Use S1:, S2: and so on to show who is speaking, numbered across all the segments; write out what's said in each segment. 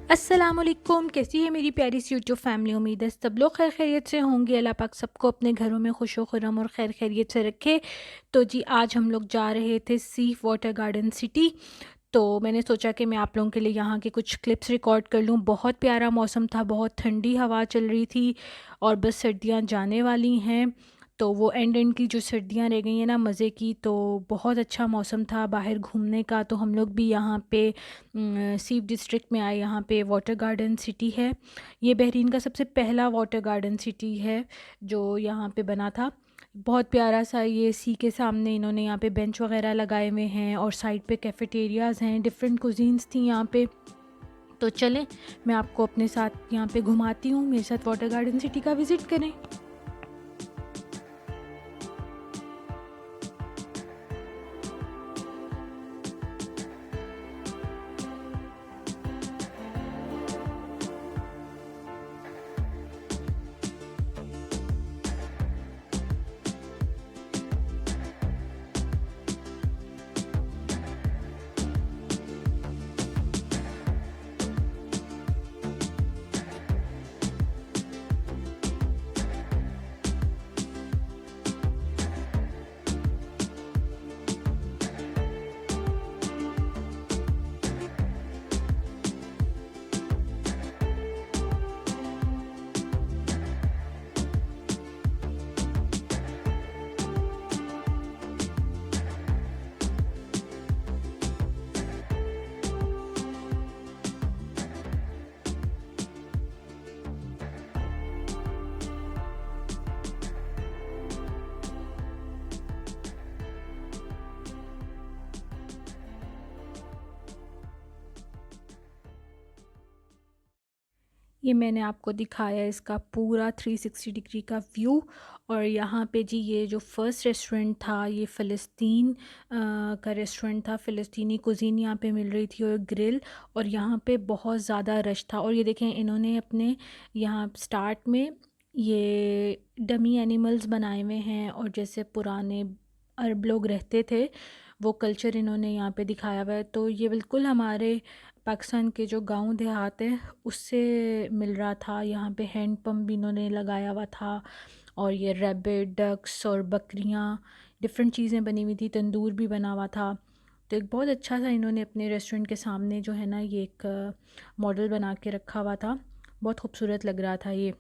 S1: अस्सलामुअलैकुम, कैसी है मेरी प्यारी सी यूट्यूब फैमिली। उम्मीद है सब लोग खैर खैरियत से होंगे। अल्लाह पाक सबको अपने घरों में खुश खुरम और खैर खैरियत से रखे। तो जी आज हम लोग जा रहे थे सीफ वाटर गार्डन सिटी। तो मैंने सोचा कि मैं आप लोगों के लिए यहाँ के कुछ क्लिप्स रिकॉर्ड कर लूँ। बहुत प्यारा मौसम था, बहुत ठंडी हवा चल रही थी और बस सर्दियाँ जाने वाली हैं। तो वो एंड एंड की जो सर्दियाँ रह गई हैं ना मज़े की, तो बहुत अच्छा मौसम था बाहर घूमने का। तो हम लोग भी यहाँ पे सीप डिस्ट्रिक्ट में आए। यहाँ पे वाटर गार्डन सिटी है। ये बहरीन का सबसे पहला वाटर गार्डन सिटी है जो यहाँ पे बना था। बहुत प्यारा सा ये सी के सामने इन्होंने यहाँ पे बेंच वगैरह लगाए हुए हैं और साइड पे कैफ़ेटेरियाज़ हैं, डिफरेंट कुजीन्स थी यहाँ पे। तो चलें मैं आपको अपने साथ यहाँ पे घुमाती हूँ, मेरे साथ वाटर गार्डन सिटी का विज़िट करें। ये मैंने आपको दिखाया इसका पूरा 360 डिग्री का व्यू। और यहाँ पे जी ये जो फ़र्स्ट रेस्टोरेंट था ये फ़लस्तीन का रेस्टोरेंट था। फ़लस्तीनी कुज़ीन यहाँ पे मिल रही थी और ग्रिल। और यहाँ पे बहुत ज़्यादा रश था। और ये देखें इन्होंने अपने यहाँ स्टार्ट में ये डमी एनिमल्स बनाए हुए हैं और जैसे पुराने अरब लोग रहते थे वो कल्चर इन्होंने यहाँ पे दिखाया हुआ है। तो ये बिल्कुल हमारे पाकिस्तान के जो गांव देहात है उससे मिल रहा था। यहाँ पे हैंड पंप भी इन्होंने लगाया हुआ था और ये रैबिट, डक्स और बकरियाँ, डिफरेंट चीज़ें बनी हुई थी, तंदूर भी बना हुआ था। तो एक बहुत अच्छा सा इन्होंने अपने रेस्टोरेंट के सामने जो है ना ये एक मॉडल बना के रखा हुआ था। बहुत खूबसूरत लग रहा था ये।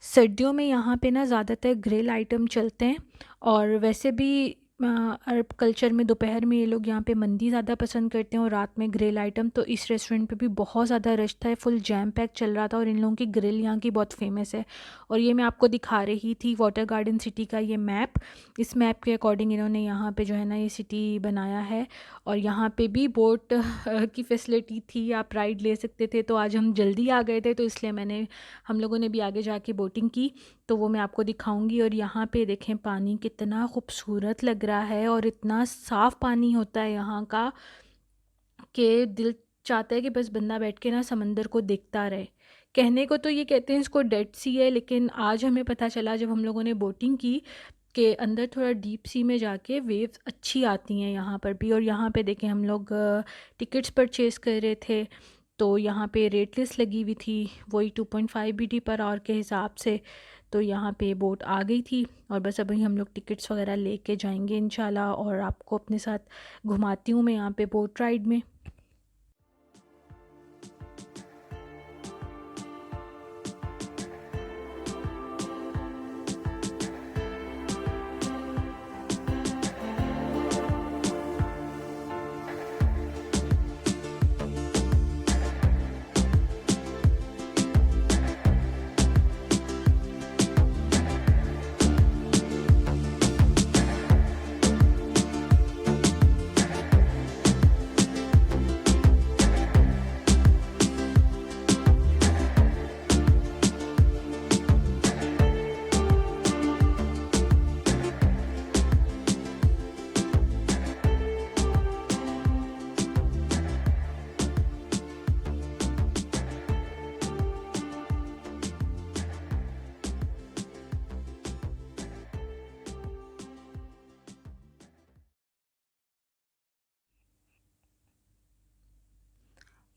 S1: सर्दियों में यहाँ पे ना ज़्यादातर ग्रिल आइटम चलते हैं। और वैसे भी अरब कल्चर में दोपहर में ये लोग यहाँ पे मंदी ज़्यादा पसंद करते हैं और रात में ग्रिल आइटम। तो इस रेस्टोरेंट पे भी बहुत ज़्यादा रश था, फुल जैम पैक चल रहा था और इन लोगों की ग्रिल यहाँ की बहुत फेमस है। और ये मैं आपको दिखा रही थी वाटर गार्डन सिटी का ये मैप। इस मैप के अकॉर्डिंग इन्होंने यहाँ पे जो है ना ये सिटी बनाया है। और यहाँ पे भी बोट की फैसिलिटी थी, आप राइड ले सकते थे। तो आज हम जल्दी आ गए थे तो इसलिए हम लोगों ने भी आगे जाके बोटिंग की। तो वो मैं आपको दिखाऊंगी। और यहाँ पे देखें पानी कितना खूबसूरत लग रहा है और इतना साफ़ पानी होता है यहाँ का कि दिल चाहता है कि बस बंदा बैठ के ना समंदर को देखता रहे। कहने को तो ये कहते हैं इसको डेड सी है, लेकिन आज हमें पता चला जब हम लोगों ने बोटिंग की के अंदर थोड़ा डीप सी में जाके वेव्स अच्छी आती हैं यहाँ पर भी। और यहाँ पे देखें हम लोग टिकट्स परचेज़ कर रहे थे। तो यहाँ पे रेट लिस्ट लगी हुई थी वही 2.5 BD पर आवर के हिसाब से। तो यहाँ पे बोट आ गई थी और बस अभी हम लोग टिकट्स वगैरह लेके जाएंगे इंशाल्लाह और आपको अपने साथ घुमाती हूँ मैं यहाँ पे बोट राइड में।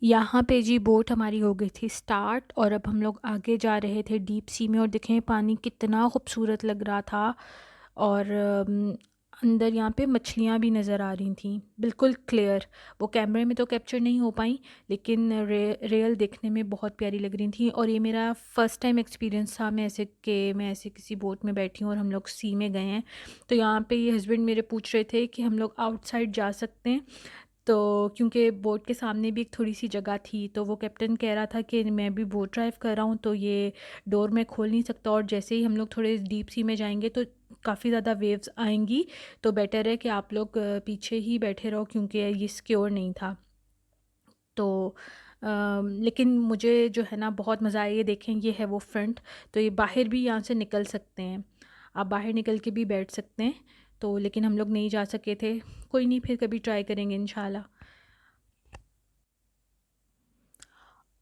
S1: यहाँ पे जी बोट हमारी हो गई थी स्टार्ट और अब हम लोग आगे जा रहे थे डीप सी में, और देखें पानी कितना खूबसूरत लग रहा था। और अंदर यहाँ पे मछलियाँ भी नज़र आ रही थी बिल्कुल क्लियर। वो कैमरे में तो कैप्चर नहीं हो पाई, लेकिन रियल देखने में बहुत प्यारी लग रही थी। और ये मेरा फ़र्स्ट टाइम एक्सपीरियंस था मैं ऐसे किसी बोट में बैठी हूँ और हम लोग सी में गए हैं। तो यहाँ पे ये हस्बैंड मेरे पूछ रहे थे कि हम लोग आउटसाइड जा सकते हैं, तो क्योंकि बोट के सामने भी एक थोड़ी-सी जगह थी, तो वो कैप्टन कह रहा था कि मैं भी बोट ड्राइव कर रहा हूँ, तो ये डोर मैं खोल नहीं सकता, और जैसे ही हम लोग थोड़े डीप सी में जाएँगे तो काफ़ी ज़्यादा वेव्स आएँगी, तो बेटर है कि आप लोग पीछे ही बैठे रहो, क्योंकि ये सिक्योर नहीं था। तो लेकिन मुझे जो है ना बहुत मज़ा आया। ये देखें, ये है वो फ्रंट, तो ये बाहर भी यहाँ से निकल सकते हैं, आप बाहर निकल के भी बैठ सकते हैं। तो लेकिन हम लोग नहीं जा सके थे, कोई नहीं, फिर कभी ट्राई करेंगे इंशाल्लाह।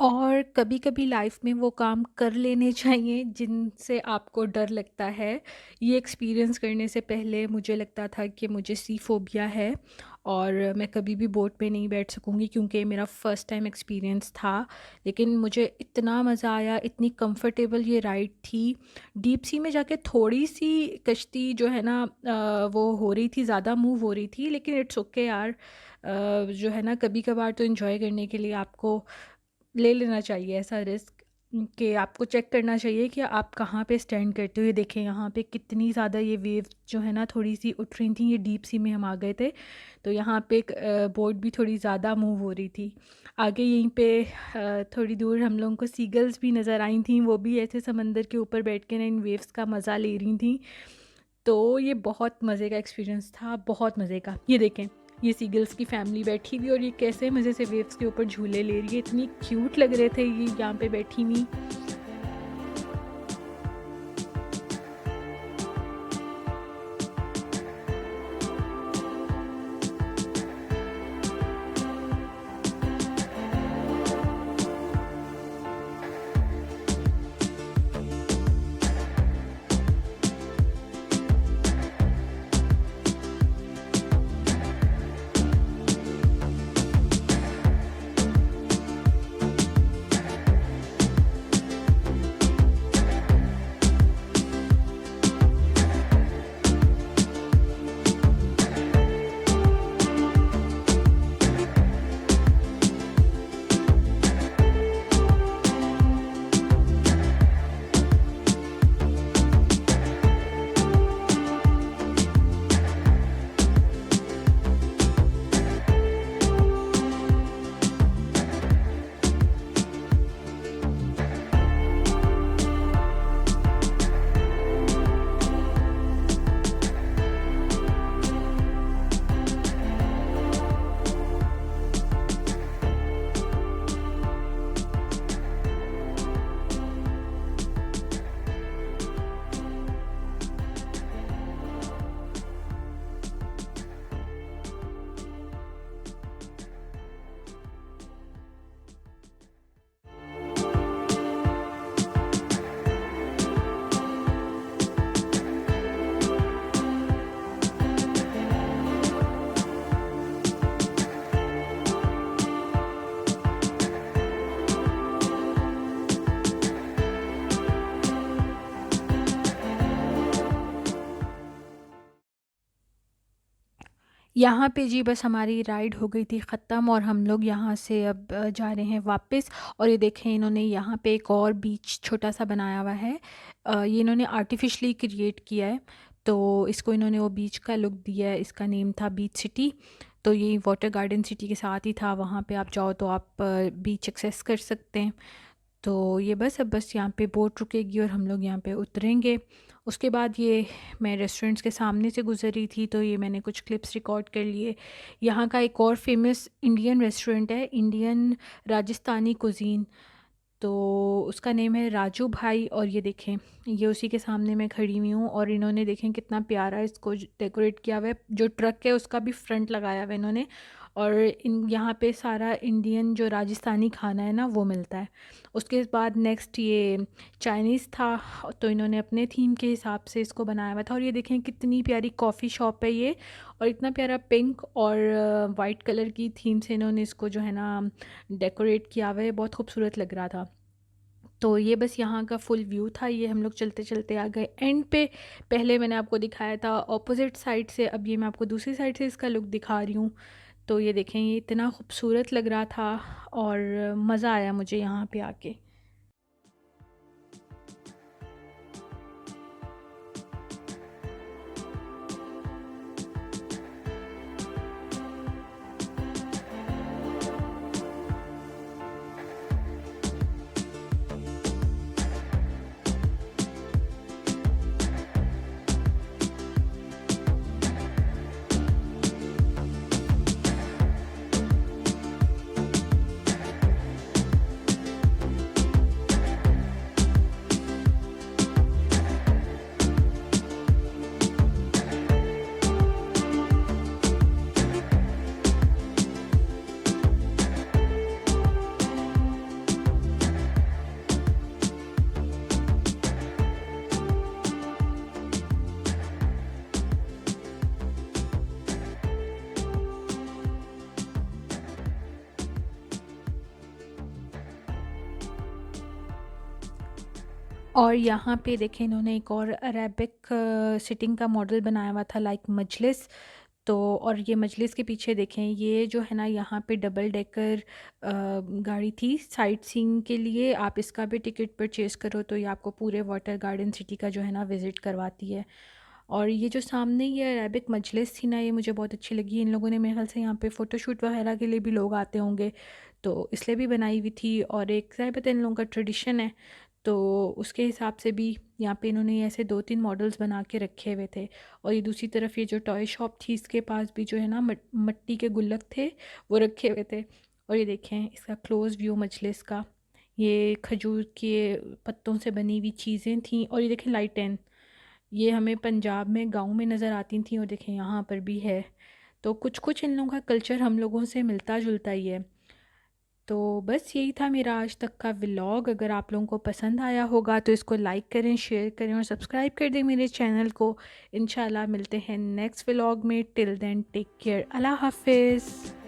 S1: और कभी-कभी लाइफ में वो काम कर लेने चाहिए जिनसे आपको डर लगता है। ये एक्सपीरियंस करने से पहले मुझे लगता था कि मुझे सी फ़ोबिया है और मैं कभी भी बोट पे नहीं बैठ सकूँगी, क्योंकि मेरा फ़र्स्ट टाइम एक्सपीरियंस था। लेकिन मुझे इतना मज़ा आया, इतनी कंफर्टेबल ये राइड थी। डीप सी में जाके थोड़ी-सी कश्ती जो है ना वो हो रही थी, ज़्यादा मूव हो रही थी, लेकिन इट्स ओके यार। जो है ना कभी-कभार तो एन्जॉय करने के लिए आपको ले लेना चाहिए ऐसा रिस्क, कि आपको चेक करना चाहिए कि आप कहाँ पे स्टैंड करते हो। ये देखें यहाँ पे कितनी ज़्यादा ये वेव जो है ना थोड़ी सी उठ रही थी, ये डीप सी में हम आ गए थे, तो यहाँ पे एक बोट भी थोड़ी ज़्यादा मूव हो रही थी। आगे यहीं पे थोड़ी दूर हम लोगों को सीगल्स भी नज़र आई थी, वो भी ऐसे समंदर के ऊपर बैठ के ना इन वेव्स का मज़ा ले रही थी। तो ये बहुत मज़े का एक्सपीरियंस था, बहुत मज़े का। ये देखें, ये सीगल्स की फैमिली बैठी हुई और ये कैसे मज़े से वेव्स के ऊपर झूले ले रही है, इतनी क्यूट लग रहे थे ये यहाँ पे बैठी हुई। यहाँ पे जी बस हमारी राइड हो गई थी ख़त्म, और हम लोग यहाँ से अब जा रहे हैं वापस। और ये देखें, इन्होंने यहाँ पे एक और बीच छोटा सा बनाया हुआ है। ये इन्होंने आर्टिफिशली क्रिएट किया है, तो इसको इन्होंने वो बीच का लुक दिया है। इसका नेम था बीच सिटी, तो ये वाटर गार्डन सिटी के साथ ही था। वहाँ पे आप जाओ तो आप बीच एक्सेस कर सकते हैं। तो ये बस यहाँ पे बोट रुकेगी और हम लोग यहाँ पे उतरेंगे। उसके बाद ये मैं रेस्टोरेंट्स के सामने से गुज़र रही थी, तो ये मैंने कुछ क्लिप्स रिकॉर्ड कर लिए। यहाँ का एक और फेमस इंडियन रेस्टोरेंट है, इंडियन राजस्थानी कुज़ीन, तो उसका नेम है राजू भाई। और ये देखें, ये उसी के सामने मैं खड़ी हुई हूँ, और इन्होंने देखें कितना प्यारा इसको डेकोरेट किया हुआ है। जो ट्रक है उसका भी फ्रंट लगाया हुआ है इन्होंने, और इन यहाँ पे सारा इंडियन जो राजस्थानी खाना है ना वो मिलता है। उसके बाद नेक्स्ट ये चाइनीज़ था, तो इन्होंने अपने थीम के हिसाब से इसको बनाया हुआ था। और ये देखें कितनी प्यारी कॉफ़ी शॉप है ये, और इतना प्यारा पिंक और वाइट कलर की थीम से इन्होंने इसको जो है ना डेकोरेट किया हुआ है, बहुत खूबसूरत लग रहा था। तो ये बस यहाँ का फुल व्यू था। ये हम लोग चलते चलते आ गए एंड पे। पहले मैंने आपको दिखाया था ऑपोजिट साइड से, अब ये मैं आपको दूसरी साइड से इसका लुक दिखा रही हूँ। तो ये देखें, ये इतना खूबसूरत लग रहा था और मज़ा आया मुझे यहाँ पे आके। और यहाँ पे देखें इन्होंने एक और अरेबिक सिटिंग का मॉडल बनाया हुआ था, लाइक मजलिस। तो और ये मजलिस के पीछे देखें, ये जो है ना यहाँ पे डबल डेकर गाड़ी थी साइट सीइंग के लिए। आप इसका भी टिकट परचेज़ करो तो ये आपको पूरे वाटर गार्डन सिटी का जो है ना विज़िट करवाती है। और ये जो सामने ये अरेबिक मजलिस थी ना, ये मुझे बहुत अच्छी लगी। इन लोगों ने मेरे ख्याल से यहाँ पे फ़ोटोशूट वगैरह के लिए भी लोग आते होंगे, तो इसलिए भी बनाई हुई थी। और एक ज़ाहिर बात है इन लोगों का ट्रेडिशन है, तो उसके हिसाब से भी यहाँ पे इन्होंने ऐसे 2-3 मॉडल्स बना के रखे हुए थे। और ये दूसरी तरफ ये जो टॉय शॉप थी, इसके पास भी जो है ना मिट्टी के गुल्लक थे वो रखे हुए थे। और ये देखें इसका क्लोज़ व्यू मजलिस का, ये खजूर के पत्तों से बनी हुई चीज़ें थीं। और ये देखें लाइटें, ये हमें पंजाब में गाँव में नज़र आती थी, और देखें यहाँ पर भी है। तो कुछ कुछ इन लोगों का कल्चर हम लोगों से मिलता जुलता ही है। तो बस यही था मेरा आज तक का व्लॉग। अगर आप लोगों को पसंद आया होगा तो इसको लाइक करें, शेयर करें और सब्सक्राइब कर दें मेरे चैनल को। इंशाल्लाह मिलते हैं नेक्स्ट व्लॉग में। टिल देन टेक केयर, अल्लाह हाफिज़।